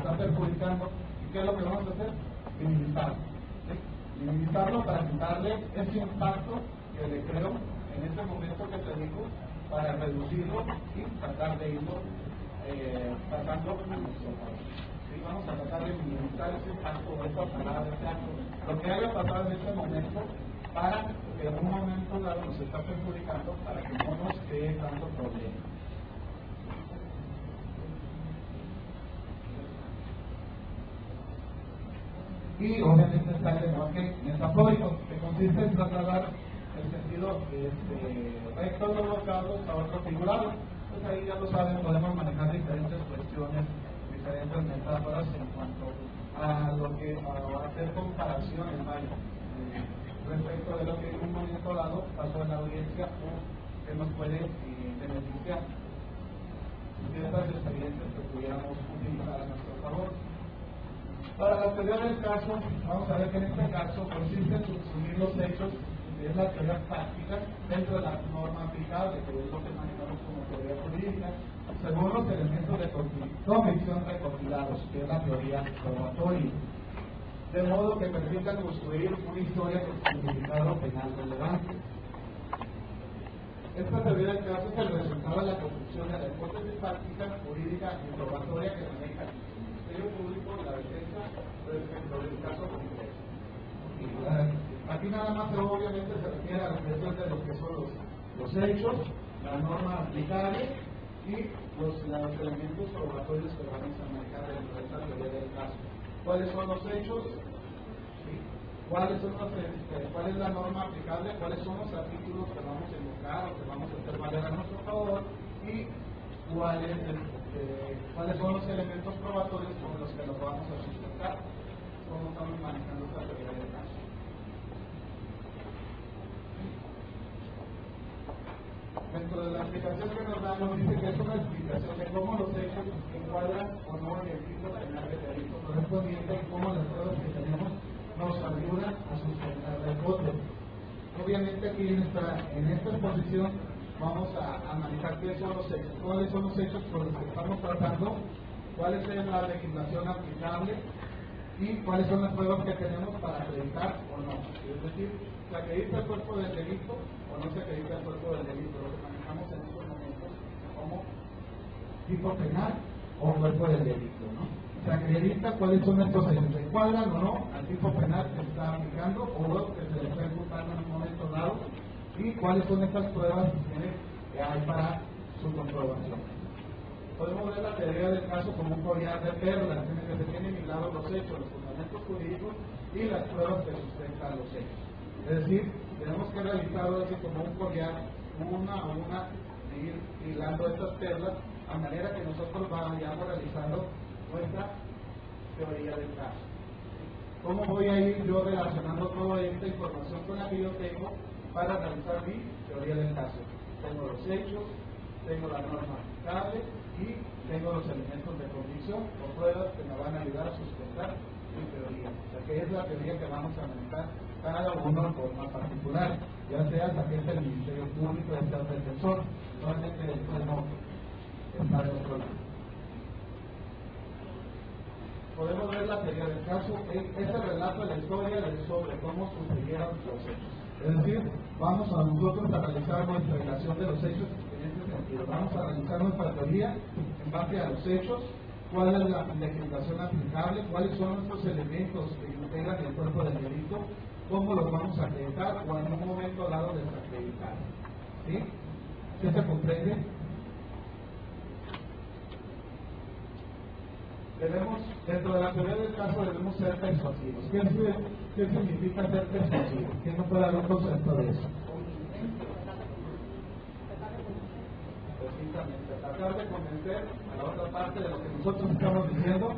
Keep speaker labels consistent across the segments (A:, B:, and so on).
A: está perjudicando. ¿Y qué es lo que vamos a hacer? Minimizarlo. ¿Sí? Minimizarlo para quitarle ese impacto que le creo en este momento que te digo, para reducirlo y tratar de irlo pasando a nuestro favor. ¿Sí? Vamos a tratar de minimizar ese impacto o esta parada de ese acto, lo que haya pasado en este momento, para que en un momento dado nos está perjudicando, para que no nos cree tanto problema. Y obviamente está el lenguaje metafórico, que consiste en trasladar el sentido recto de los casos a otro figurado. Pues ahí ya lo saben, podemos manejar diferentes cuestiones, diferentes metáforas en cuanto a lo que a hacer comparaciones respecto de lo que en un momento dado pasó en la audiencia o que nos puede beneficiar de estas experiencias que pudiéramos utilizar a nuestro favor. Para la teoría del caso, vamos a ver que en este caso consiste en subsumir los hechos, que es la teoría práctica, dentro de la norma aplicable, que es lo que manejamos como teoría jurídica, según los elementos de convicción recopilados, que es la teoría probatoria, de modo que permita construir una historia con significado penal relevante. Esta teoría del caso es el resultado de la construcción de la hipótesis práctica, jurídica y probatoria que maneja el Ministerio Público y la defensa respecto del caso concreto. Aquí nada más obviamente se refiere a la cuestión de lo que son los hechos, la norma aplicable y los elementos probatorios que vamos a manejar dentro de esta teoría del caso. ¿Cuáles son los hechos? ¿Sí? ¿Cuál es la norma aplicable? ¿Cuáles son los artículos que vamos a invocar o que vamos a hacer valer a nuestro favor? Y cuáles son los elementos probatorios con los que nos vamos a sustentar. ¿Cómo estamos manejando esta teoría del caso? Dentro de la explicación que nos dan, nos dice que es una explicación de cómo los hechos encuadran o no en el tipo penal de delito correspondiente y cómo las pruebas que tenemos nos ayudan a sustentar la hipótesis. Obviamente aquí en esta exposición vamos a manejar qué son los hechos, cuáles son los hechos por los que estamos tratando, cuál es la legislación aplicable y cuáles son las pruebas que tenemos para acreditar o no. Es decir, ¿se acredita el cuerpo del delito o no se acredita el cuerpo del delito? Lo que manejamos en estos momentos como tipo penal o cuerpo del delito, ¿no? Se acredita cuáles son estos hechos, se encuadran o no al tipo penal que se está aplicando o que se le está imputando en un momento dado, y cuáles son estas pruebas que hay para su comprobación. Podemos ver la teoría del caso como un collar de perlas en el que se tienen hilados los hechos, los fundamentos jurídicos y las pruebas que sustentan los hechos. Es decir, tenemos que realizarlo así como un collar, una a una, ir hilando estas perlas, a manera que nosotros vayamos realizando nuestra teoría del caso. ¿Cómo voy a ir yo relacionando toda esta información con la que yo tengo para realizar mi teoría del caso? Tengo los hechos, tengo la norma aplicable y tengo los elementos de convicción o pruebas que me van a ayudar a sustentar mi teoría. O sea, que es la teoría que vamos a manejar cada uno en forma particular, ya sea agente del Ministerio Público, ya sea el defensor, solamente después no está de otro lado. Podemos ver la teoría del caso, este relato de la historia sobre cómo sucedieron los hechos. Es decir, vamos a nosotros a realizar nuestra relación de los hechos en este sentido. Vamos a realizar nuestra teoría en base a los hechos, cuál es la legislación aplicable, cuáles son nuestros elementos que integran el cuerpo del delito, cómo los vamos a acreditar o en un momento dado desacreditar. ¿Sí? ¿Qué se comprende? Dentro de la teoría del caso debemos ser persuasivos. ¿Qué significa ser persuasivo? ¿Quién no puede dar un concepto de eso? Precisamente, tratar de convencer a la otra parte de lo que nosotros estamos diciendo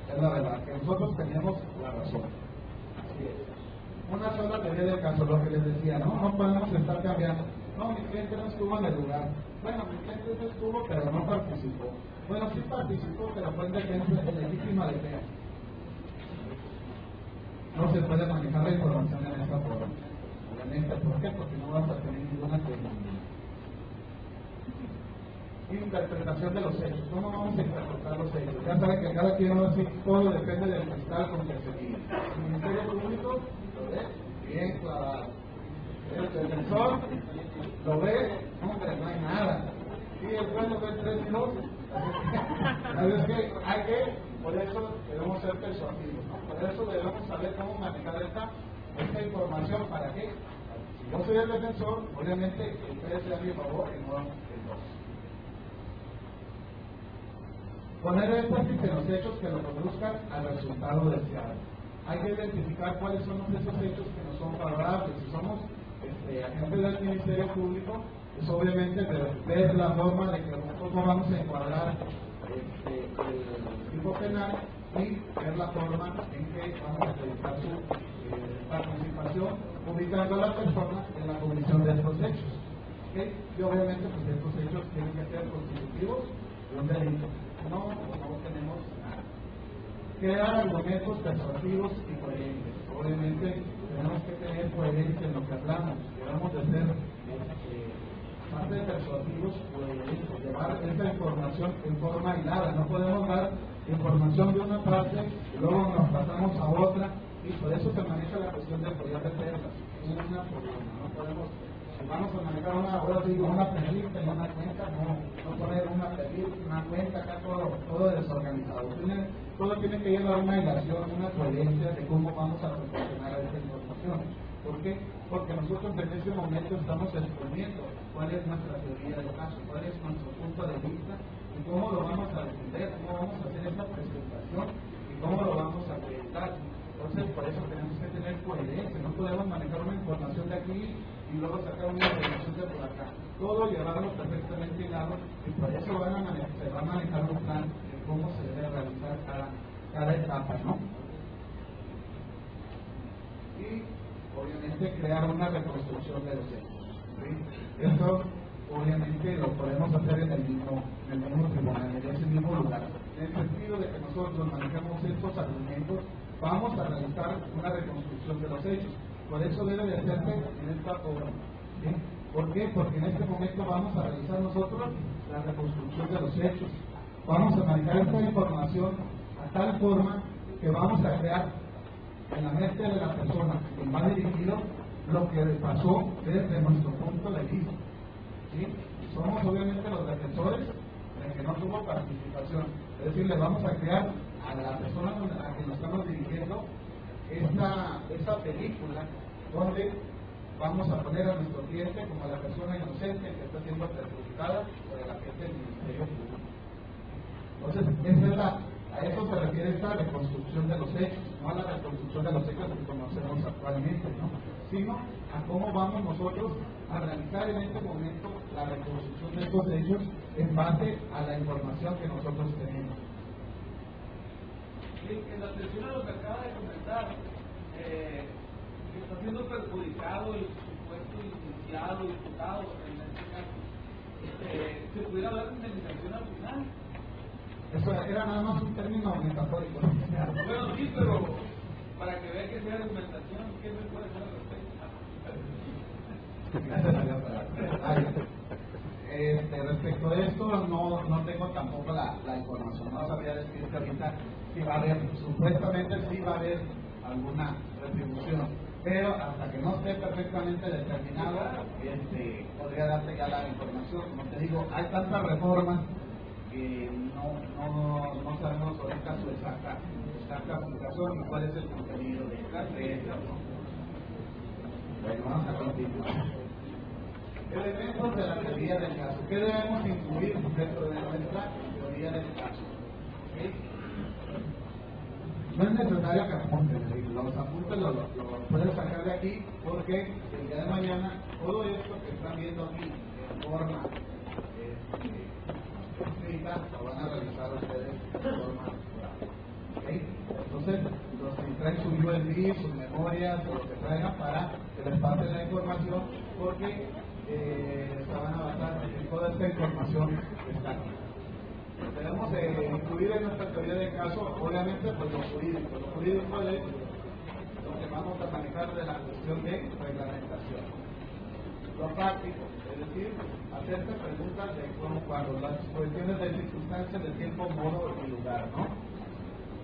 A: es la verdad, que nosotros tenemos la razón. Así es. Una sola teoría del caso, lo que les decía, no podemos estar cambiando. No, mi cliente no estuvo en el lugar. Bueno, mi cliente no estuvo, pero no participó. Bueno, sí participó, pero fue en defensa legítima defensa. No se puede manejar la información en esta forma. Obviamente, ¿por qué? Porque no vas a tener ninguna credibilidad. interpretación de los hechos. ¿Cómo vamos a interpretar los hechos? Ya saben que cada quien va a decir, todo depende del cristal con que se mire. El Ministerio Público lo ve bien clavado. El defensor lo ve, hombre, no hay nada. Y el juez lo ve 3 y 2. Así que hay que, por eso debemos ser persuasivos, ¿no? Por eso debemos saber cómo manejar esta información. ¿Para qué? Si yo soy el defensor, obviamente ustedes sean a mi favor y no el dos. Poner énfasis en los hechos que lo conduzcan al resultado deseado. Hay que identificar cuáles son esos hechos que nos son favorables. Si somos agentes del Ministerio Público, pues obviamente ver la forma de que nosotros no vamos a encuadrar el tipo penal y ver la forma en que vamos a acreditar su participación, ubicando a la persona en la comisión de estos hechos. ¿Okay? Y obviamente pues estos hechos tienen que ser constitutivos de un delito. No tenemos nada. Crear argumentos persuasivos y coherentes. Obviamente tenemos que tener coherencia en lo que hablamos. Debemos de ser más de persuasivos, pues, llevar esta información en forma hilada. No podemos dar información de una parte y luego nos pasamos a otra, y por eso se maneja la cuestión de poder de perlas, una por una. No podemos, si vamos a manejar una perlita y una cuenta, no poner una perlita, una cuenta, acá todo desorganizado. Todo tiene que llevar una hilación, una coherencia de cómo vamos a proporcionar esta información. ¿Por qué? Porque nosotros en ese momento estamos exponiendo cuál es nuestra teoría del caso, cuál es nuestro punto de vista y cómo lo vamos a defender, cómo vamos a hacer esta presentación y cómo lo vamos a acreditar. Entonces, por eso tenemos que tener coherencia, no podemos manejar una información de aquí y luego sacar una información de por acá. Todo llevarlo perfectamente hilado, y por eso se va a manejar un plan de cómo se debe realizar cada etapa, ¿no? Y obviamente crear una reconstrucción de los hechos. ¿Sí? Esto obviamente lo podemos hacer en el mismo tribunal, en ese mismo lugar. En el sentido de que nosotros manejamos estos argumentos, vamos a realizar una reconstrucción de los hechos. Por eso debe de hacerse en esta forma. ¿Sí? ¿Por qué? Porque en este momento vamos a realizar nosotros la reconstrucción de los hechos. Vamos a manejar esta información a tal forma que vamos a crear en la mente de la persona que va dirigido lo que pasó desde nuestro punto de vista. ¿Sí? Somos obviamente los defensores de que no tuvo participación. Es decir, le vamos a crear a la persona a la que nos estamos dirigiendo esta película donde vamos a poner a nuestro cliente como la persona inocente que está siendo perjudicada por el agente del Ministerio Público. Entonces, a eso se refiere esta reconstrucción de los hechos, no a la reconstrucción de los hechos que conocemos actualmente, ¿no? Sino a cómo vamos nosotros a realizar en este momento la reconstrucción de estos hechos en base a la información que nosotros tenemos.
B: En la atención a lo que acaba de comentar, está siendo perjudicado el supuesto licenciado, diputado, en este caso, ¿se pudiera dar indemnización al final?
A: Eso era nada más un término metafórico.
B: Bueno, sí, pero para que vea que sea argumentación, ¿qué me puede hacer al respecto?
A: Respecto a esto, no tengo tampoco la información. No sabría decirte ahorita si va a haber, supuestamente sí va a haber alguna retribución, pero hasta que no esté perfectamente determinado, podría darte ya la información. Como te digo, hay tantas reformas que no sabemos ahorita su exacta aplicación y cuál es el contenido de esta. Bueno, vamos a continuar. Elementos de la teoría del caso. ¿Qué debemos incluir dentro de nuestra teoría del caso? ¿Okay? No es necesario que apunten, los apuntes los pueden sacar de aquí, porque el día de mañana todo esto que están viendo aquí en forma escrita lo van a realizar ustedes de forma oral. ¿Okay? Entonces, los que traen su USB, sus memorias, o lo que traigan para que les pase la información, porque se van a basar en toda esta información que está aquí. Debemos incluir en nuestra teoría de caso, obviamente, pues lo jurídico. Lo jurídico es lo que vamos a manejar de la cuestión de reglamentación. lo práctico, es decir, hacerte preguntas de cómo, cuando las cuestiones de circunstancias, de tiempo, modo y lugar, ¿no?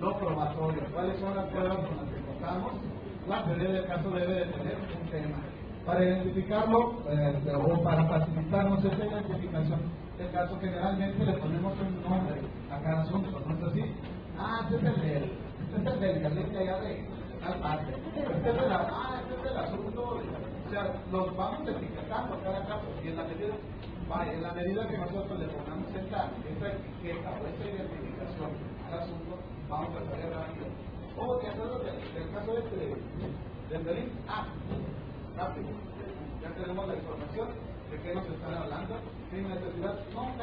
A: Lo probatorio, cuáles son las pruebas con las que contamos. La teoría del caso debe de tener un tema. Para identificarlo o para facilitarnos esa identificación del caso, generalmente le ponemos un nombre a cada asunto, ¿no es así? Este es el del dialecto allá de tal parte. Este es el asunto. O sea, los vamos etiquetando cada caso y en la medida que nosotros le pongamos esta etiqueta o esa identificación al asunto, vamos a saber rápido. ¿Te acuerdas del caso del delito? Rápido. Ya tenemos la información de qué nos están hablando, sin necesidad. No,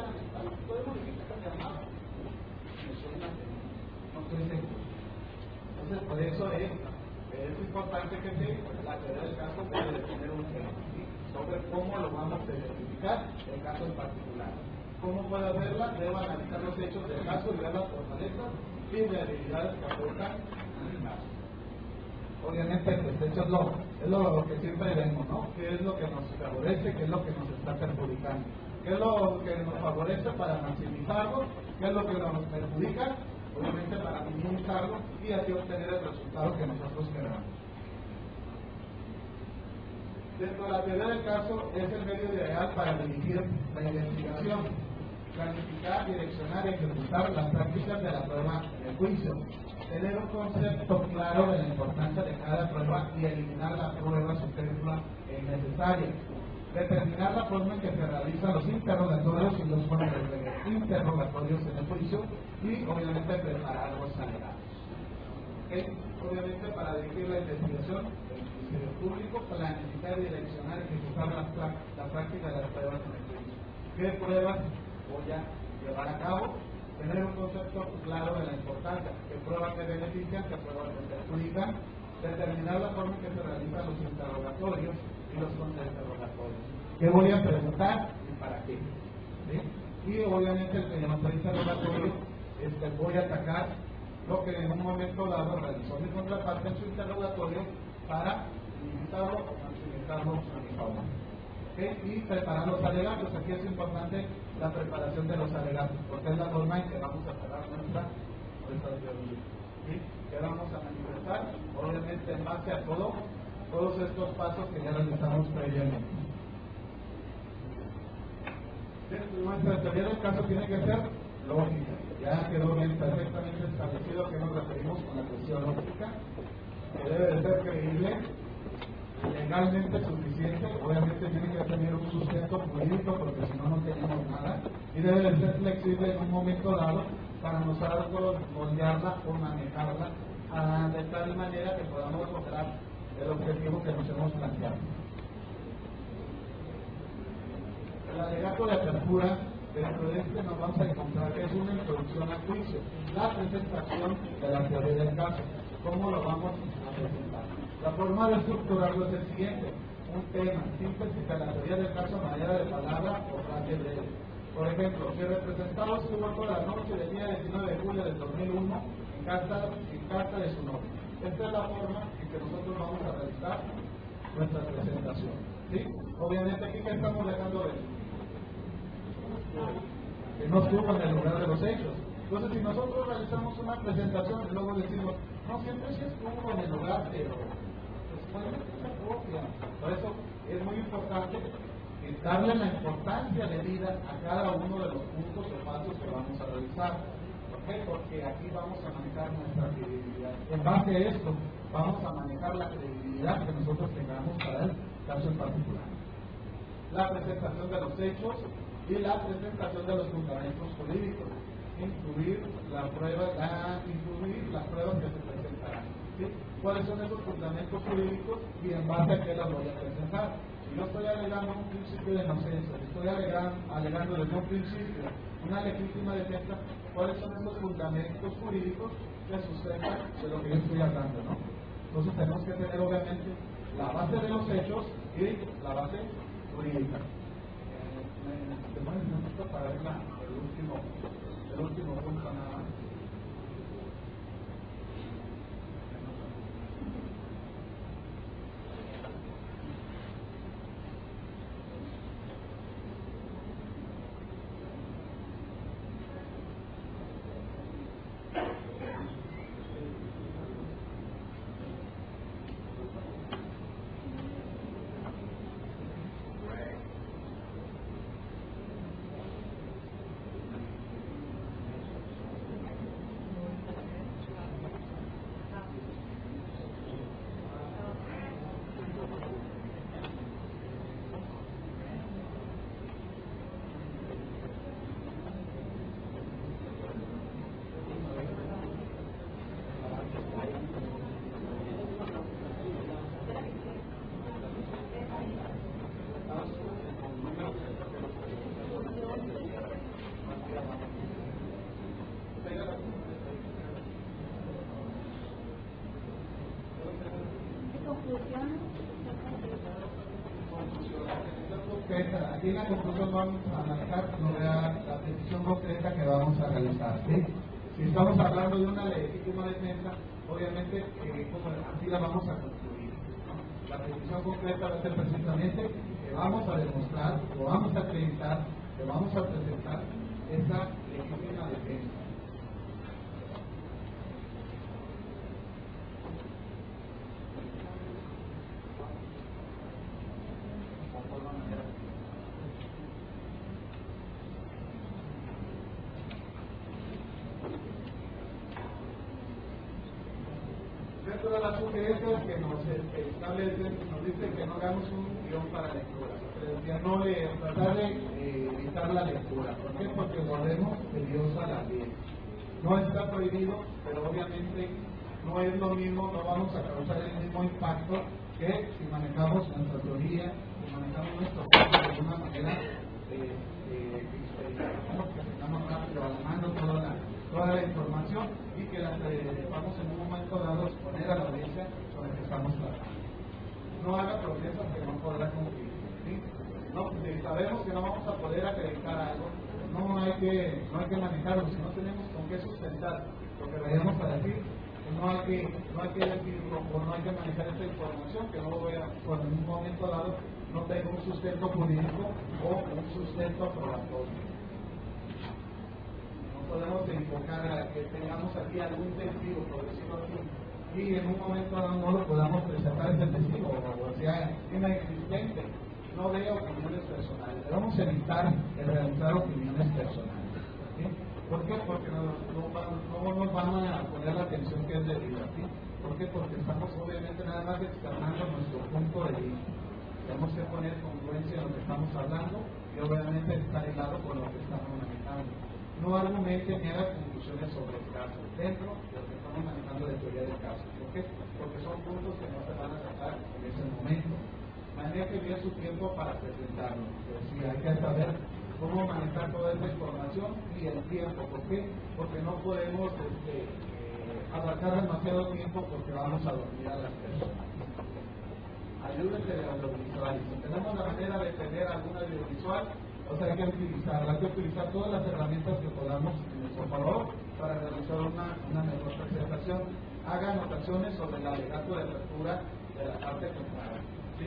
A: podemos modificar la llamada. No estoy seguro. Entonces, por eso es importante que la teoría del caso debe de tener un tema sobre cómo lo vamos a identificar el caso en particular. ¿Cómo puedo hacerla? Debo analizar los hechos del caso y ver las fortalezas y debilidades que aportan al caso. Obviamente, pues eso es lo que siempre vemos, ¿no? ¿Qué es lo que nos favorece? ¿Qué es lo que nos está perjudicando? ¿Qué es lo que nos favorece para maximizarlo? ¿Qué es lo que nos perjudica? Obviamente para minimizarlo y así obtener el resultado que nosotros queremos. Dentro de la teoría del caso es el medio ideal para dirigir la investigación, planificar, direccionar y ejecutar las prácticas de la prueba en el juicio, tener un concepto claro de la importancia de cada prueba y eliminar la prueba superflua e innecesaria, determinar la forma en que se realizan los interrogatorios y los interrogatorios en el juicio y obviamente preparar los alegatos. Obviamente para dirigir la investigación del Ministerio Público, planificar, direccionar y ejecutar la práctica de las pruebas en el juicio. ¿Qué pruebas voy a llevar a cabo? Tener un concepto claro de la importancia, qué pruebas me benefician, qué pruebas me perjudican, determinar la forma en que se realizan los interrogatorios y los contrainterrogatorios. ¿Qué voy a preguntar y para qué? ¿Sí? Y obviamente el que llamamos interrogatorio, voy a atacar lo que en un momento dado realizó mi contraparte en su interrogatorio para limitarlo o maximizarlo a mi favor. Y preparar los alegatos. Aquí es importante la preparación de los alegatos, porque es la forma en que vamos a cerrar nuestra teoría. ¿Sí? Que vamos a manifestar, obviamente en base a todos estos pasos que ya realizamos previamente. Nuestra teoría del caso tiene que ser lógica. Ya quedó bien perfectamente establecido a qué nos referimos con la cuestión lógica, que debe de ser creíble, legalmente suficiente, obviamente tiene que tener un sustento jurídico porque si no, no tenemos nada, y debe de ser flexible en un momento dado para nosotros moldearla o manejarla de tal manera que podamos lograr el objetivo que nos hemos planteado. El alegato de apertura, dentro de nos vamos a encontrar que es una introducción al juicio, la presentación de la teoría del caso. ¿Cómo lo vamos a presentar? La forma de estructurarlo es el siguiente: un tema, síntesis de la teoría del caso a manera de palabra o frase breve. Por ejemplo, si el representado estuvo toda la noche del día 19 de julio del 2001 en carta de su nombre. Esta es la forma en que nosotros vamos a realizar nuestra presentación. ¿Sí? Obviamente aquí que estamos dejando ver que no estuvo en el lugar de los hechos. Entonces, si nosotros realizamos una presentación y luego decimos, no, siempre sí estuvo en el lugar, pero después se copia. Por eso es muy importante darle la importancia debida a cada uno de los puntos o pasos que vamos a realizar. ¿Por qué? Porque aquí vamos a manejar nuestra credibilidad. En base a esto, vamos a manejar la credibilidad que nosotros tengamos para el caso en particular. La presentación de los hechos y la presentación de los fundamentos jurídicos, incluir las pruebas que se presentarán. ¿Sí? ¿Cuáles son esos fundamentos jurídicos y en base a qué las voy a presentar? Si yo estoy alegando un principio de inocencia, si estoy alegando desde un principio una legítima defensa, ¿cuáles son esos fundamentos jurídicos que sustentan de lo que yo estoy hablando, ¿no? Entonces tenemos que tener obviamente la base de los hechos y la base jurídica. Necesito para ver el último punto nada más. Aquí en la conclusión vamos a manejar la decisión concreta que vamos a realizar. ¿Sí? Si estamos hablando de una legítima defensa, obviamente así la vamos a concluir, ¿no? La decisión concreta va a ser precisamente que vamos a demostrar, o vamos a acreditar, que vamos a presentar esa legítima defensa. Dentro de las sugerencias que nos establecen, nos dicen que no hagamos un guión para lectura, tratar de evitar la lectura. ¿Por qué? Porque volvemos tediosa a la ley. No está prohibido, pero obviamente no es lo mismo, no vamos a causar el mismo impacto que si manejamos nuestra teoría, si manejamos nuestro cuerpo de una manera que tengamos rápido a la mano toda la información y que la vamos en un momento dado exponer a la audiencia sobre lo que estamos tratando. No haga promesas que no podrá cumplir. ¿Sí? No, si sabemos que no vamos a poder acreditar algo, no hay que manejarlo. Si no tenemos con qué sustentar lo que vayamos a decir, no hay que decirlo o no hay que manejar esta información que no voy a, por en un momento dado no tengo un sustento jurídico o un sustento probatorio. Podemos invocar a que tengamos aquí algún testigo, por decirlo así, y en un momento dado no lo podamos presentar ese testigo, o sea, inexistente. No veo opiniones personales. Debemos evitar el realizar opiniones personales. ¿Sí? ¿Por qué? Porque no nos van a poner la atención que es debida. ¿Sí? ¿Por qué? Porque estamos obviamente nada más externando nuestro punto de vista. Tenemos que poner congruencia en lo que estamos hablando y obviamente estar en lado con lo que estamos manejando. No argumente ni haga conclusiones sobre el caso dentro de lo que estamos manejando de teoría del caso. ¿Por qué? Porque son puntos que no se van a tratar en ese momento. Maneje bien su tiempo para presentarlo. Pero sí, hay que saber cómo manejar toda esta información y el tiempo. ¿Por qué? Porque no podemos abarcar demasiado tiempo porque vamos a dormir a las personas. Ayúdense de audiovisual. Si tenemos la manera de tener alguna audiovisual, o sea, hay que utilizar todas las herramientas que podamos en nuestro favor para realizar una mejor presentación. Haga anotaciones sobre el alegato de apertura de la parte contraria. ¿Sí?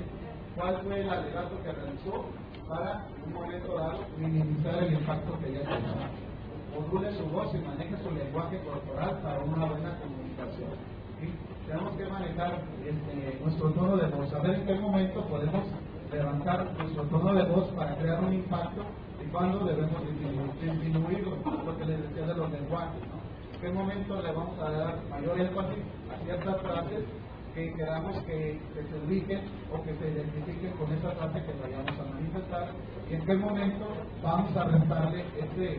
A: ¿Cuál fue el alegato que realizó para, en un momento dado, minimizar el impacto que ella tenía? Module su voz y maneje su lenguaje corporal para una buena comunicación. ¿Sí? Tenemos que manejar nuestro tono de voz, saber en qué momento podemos levantar nuestro tono de voz para crear un impacto y cuándo debemos disminuir lo que les decía de los lenguajes, ¿no? En qué momento le vamos a dar mayor énfasis a ciertas frases que queramos que se ubiquen o que se identifiquen con esa frase que vayamos a manifestar y en qué momento vamos a restarle ese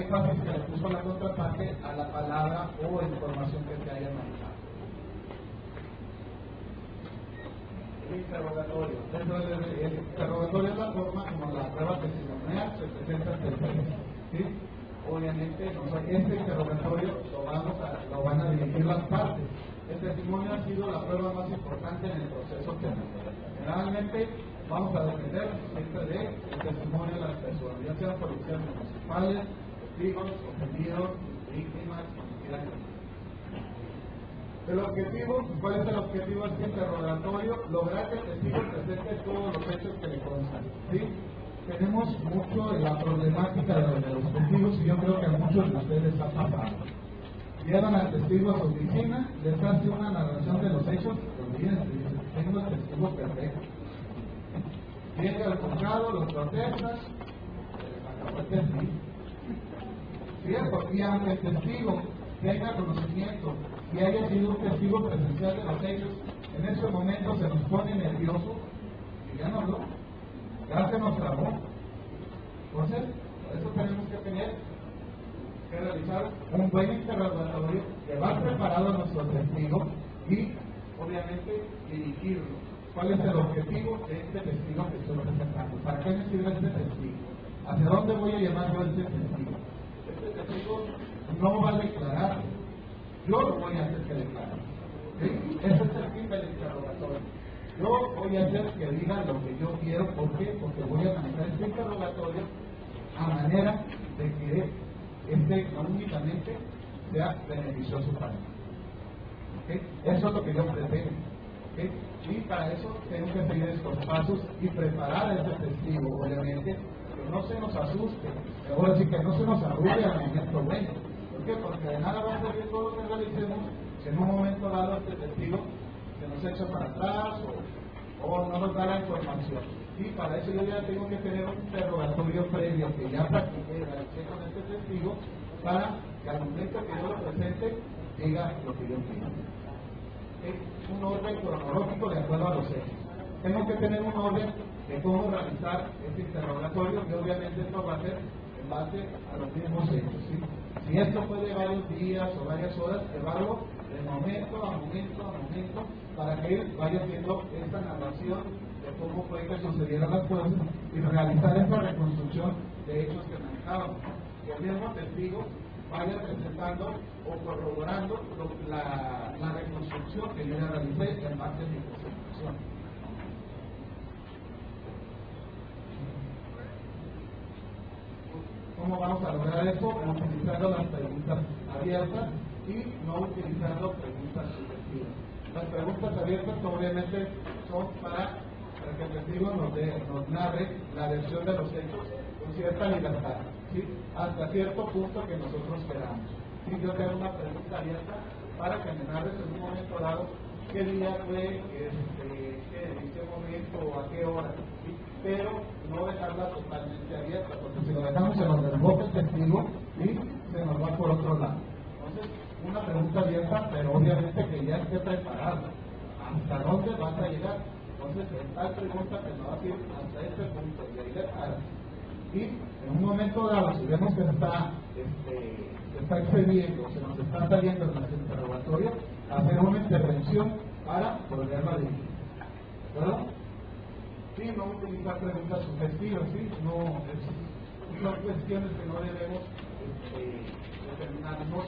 A: énfasis que le puso la contraparte a la palabra o información que se haya manejado. El interrogatorio. El interrogatorio es la forma como la prueba testimonial se presenta ante el juez. ¿Sí? Obviamente, este interrogatorio lo van a dirigir las partes. El testimonio ha sido la prueba más importante en el proceso penal. Generalmente vamos a depender siempre del testimonio de las personas, ya sean policías municipales, testigos, ofendidos, víctimas, el objetivo, ¿cuál es el objetivo de este interrogatorio? Lograr que el testigo presente todos los hechos que le constan. ¿Sí? Tenemos mucho la problemática de los testigos y yo creo que a muchos de ustedes ha pasado. Llevan al testigo a su oficina, les hace una narración de los hechos, olvídense, dicen, tengo el testigo perfecto. Llega al juzgado, los protestas, se les acabó el testigo. ¿Cierto? Y aunque el testigo tenga conocimiento y haya sido un testigo presencial de los hechos, en ese momento se nos pone nervioso y ya no habló, ya se nos trabó. Entonces, por eso tenemos que tener que realizar un buen interrogatorio, llevar preparado a nuestro testigo y, obviamente, dirigirlo. ¿Cuál es el objetivo de este testigo que estoy presentando? ¿Para qué me sirve este testigo? ¿Hacia dónde voy a llevar yo a este testigo? Este testigo no va a declarar, yo lo voy a hacer que declare. ¿Sí? Ese es el fin del interrogatorio. Yo voy a hacer que digan lo que yo quiero. ¿Por qué? Porque voy a manejar este interrogatorio a manera de que únicamente sea beneficioso para mí. ¿Okay? Eso es lo que yo pretendo. ¿Okay? Y para eso tengo que seguir estos pasos y preparar a ese testigo, obviamente, que no se nos asuste, ahora sí que no se nos arrugue al momento bueno. ¿Por qué? Porque de nada va a servir todo lo que realicemos si en un momento dado este testigo se nos echa para atrás o no nos da la información. Y para eso yo ya tengo que tener un interrogatorio previo que ya practiqué y realicé con este testigo para que al momento que yo lo presente diga lo que yo quiero. Es un orden cronológico de acuerdo a los hechos. Tengo que tener un orden de cómo realizar este interrogatorio, y obviamente esto va a ser en base a los mismos hechos. ¿Sí? Si esto fue de varios días o varias horas, llevarlo de momento a momento para que él vaya haciendo esta narración de cómo fue que sucedieron las cosas y realizar esta reconstrucción de hechos que manejábamos. Y el mismo testigo vaya presentando o corroborando la reconstrucción que yo ya realicé en base a mi presentación. ¿Cómo vamos a lograr eso? Utilizando las preguntas abiertas y no utilizando preguntas subjetivas. Las preguntas abiertas obviamente son para que el testigo nos narre la versión de los hechos con cierta libertad, ¿sí? Hasta cierto punto que nosotros queramos. ¿Sí? Yo tengo una pregunta abierta para que me narres en un momento dado qué día fue, en qué momento o a qué hora, ¿sí? Pero no dejarla totalmente abierta, porque si lo dejamos se nos desboca el testigo y se nos va por otro lado. Entonces, una pregunta abierta, pero obviamente que ya esté preparada. ¿Hasta dónde vas a llegar? Entonces, esta pregunta que nos va a decir hasta este punto, y ahí le paras. Y en un momento dado, si vemos que se está excediendo, se nos está saliendo en nuestro interrogatorio, hacer una intervención para volverlo a dirigir. ¿Verdad? Sí, no utilizar preguntas sugestivas, ¿sí? Son cuestiones que no debemos determinar, no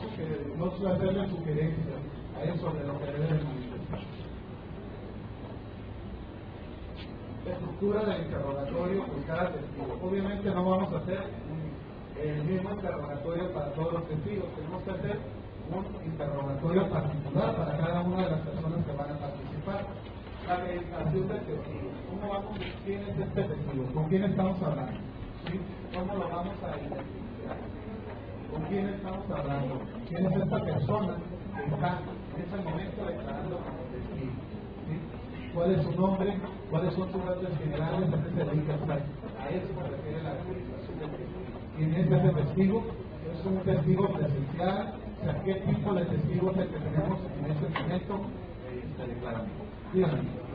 A: hacerle sugerencias a él sobre lo que debe manifestar. Estructura del interrogatorio por cada testigo. Obviamente no vamos a hacer el mismo interrogatorio para todos los testigos, tenemos que hacer un interrogatorio particular para cada una de las personas que van a participar. La verificación del testigo. ¿Cómo vamos? ¿Quién es este testigo? ¿Con quién estamos hablando? ¿Sí? ¿Cómo lo vamos a identificar? ¿Con quién estamos hablando? ¿Quién es esta persona que está en ese momento declarando como testigo? ¿Sí? ¿Cuál es su nombre? ¿Cuáles son sus datos generales? ¿A qué se dedica? A eso se refiere la verificación del testigo. ¿Quién es ese testigo? ¿Es un testigo presencial? O sea, ¿qué tipo de testigo es el que tenemos en ese momento declarando? Díganme.